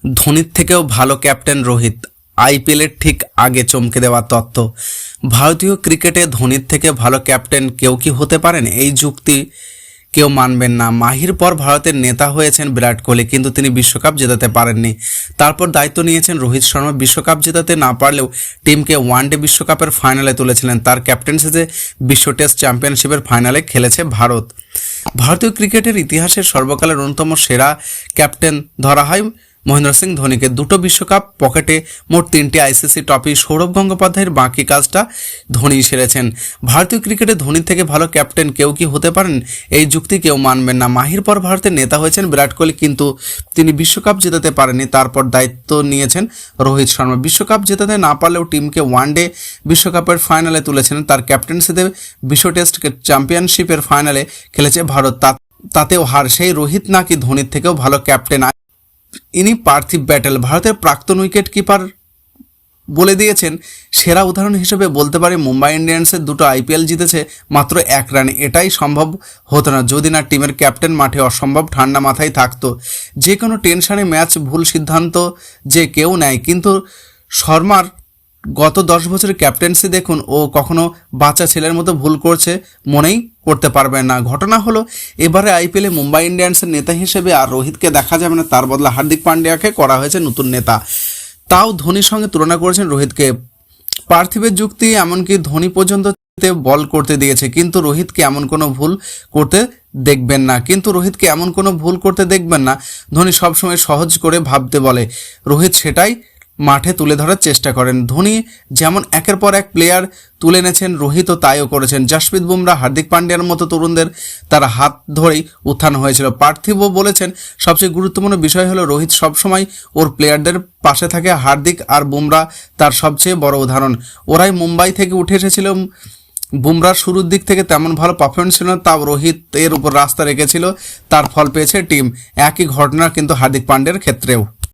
ধোনির থেকেও ভালো ক্যাপ্টেন রোহিত, আইপিএলের ঠিক আগে চমকে দেওয়া তথ্য। ভারতীয় ক্রিকেটে ধোনির থেকে ভালো ক্যাপ্টেন কেউ কি হতে পারেন? এই যুক্তি কেউ মানবেন না। মাহির পর ভারতের নেতা হয়েছেন বিরাট কোহলি, কিন্তু তিনি বিশ্বকাপ জেতাতে পারেননি। তারপর দায়িত্ব নিয়েছেন রোহিত শর্মা। বিশ্বকাপ জেতাতে না পারলেও টিমকে ওয়ানডে বিশ্বকাপের ফাইনালে তুলেছিলেন। তার ক্যাপ্টেন্সিতে বিশ্ব টেস্ট চ্যাম্পিয়নশিপের ফাইনালে খেলেছে ভারত। ভারতীয় ক্রিকেটের ইতিহাসের সর্বকালের অন্যতম সেরা ক্যাপ্টেন ধরা হয় মহেন্দ্র সিং ধোনিকে। দুটো বিশ্বকাপ পকেটে, মোট 3টি আইসিসি ট্রফি। সৌরভ গঙ্গোপাধ্যায়ের বাকি কাজটা ধোনি সেরেছেন। ভারতীয় ক্রিকেটে ধোনির থেকে ভালো ক্যাপ্টেন কেউ কি হতে পারেন? এই যুক্তি কেউ মানবেন না। মাহির পর ভারতের নেতা হয়েছেন বিরাট কোহলি, কিন্তু তিনি বিশ্বকাপ জেতাতে পারেননি। তারপর দায়িত্ব নিয়েছেন রোহিত শর্মা। বিশ্বকাপ জেতাতে না পারলেও টিমকে ওয়ানডে বিশ্বকাপের ফাইনালে তুলেছিলেন। তার ক্যাপ্টেন্সিতে বিশ্ব টেস্ট চ্যাম্পিয়নশিপের ফাইনালে খেলেছে ভারত। তাতেও হার। সেই রোহিত নাকি ধোনির থেকেও ভালো ক্যাপ্টেন? ইনি পার্থিব প্যাটেল, ভারতের প্রাক্তন উইকেট কিপার, বলে দিয়েছেন। সেরা উদাহরণ হিসেবে বলতে পারি মুম্বাই ইন্ডিয়ান্সের দুটো আইপিএল জিতেছে মাত্র 1 রানে। এটাই সম্ভব হতো না যদি না টিমের ক্যাপ্টেন মাঠে অসম্ভব ঠান্ডা মাথায় থাকতো। যে কোনো টেনশনে ম্যাচ ভুল সিদ্ধান্ত যে কেউ নেয়, কিন্তু শর্মার গত 10 বছরের ক্যাপ্টেন্সি দেখুন, ও কখনো বাচ্চা ছেলের মতো ভুল করছে মনেই করতে পারবেন না। ঘটনা হলো, এবারে আইপিএলে মুম্বাই ইন্ডিয়ান্সের নেতা হিসেবে আর রোহিতকে দেখা যাবে না। তার বদলে হার্দিক পান্ডিয়াকে করা হয়েছে নতুন নেতা। তাও ধোনির সঙ্গে তুলনা করেছেন রোহিতকে। পার্থিবের যুক্তি, এমনকি ধোনি পর্যন্ত বল করতে দিয়েছে, কিন্তু রোহিতকে এমন কোনো ভুল করতে দেখবেন না। ধোনি সবসময় সহজ করে ভাবতে বলে, রোহিত সেটাই মাঠে তুলে ধরার চেষ্টা করেন। ধোনি যেমন একের পর এক প্লেয়ার তুলে এনেছেন, রোহিতও তাইও করেছেন। জসপ্রীত বুমরা, হার্দিক পান্ডিয়ার মতো তরুণদের তার হাত ধরেই উত্থান হয়েছিল। পার্থিবও বলেছেন, সবচেয়ে গুরুত্বপূর্ণ বিষয় হলো রোহিত সবসময় ওর প্লেয়ারদের পাশে থাকে। হার্দিক আর বুমরা তার সবচেয়ে বড় উদাহরণ। ওরাই মুম্বাই থেকে উঠে এসেছিল। বুমরার শুরুর দিক থেকে তেমন ভালো পারফরমেন্স ছিল না, তাও রোহিত এর উপর রাস্তা রেখেছিল, তার ফল পেয়েছে টিম। একই ঘটনা কিন্তু হার্দিক পান্ডিয়ার ক্ষেত্রেও।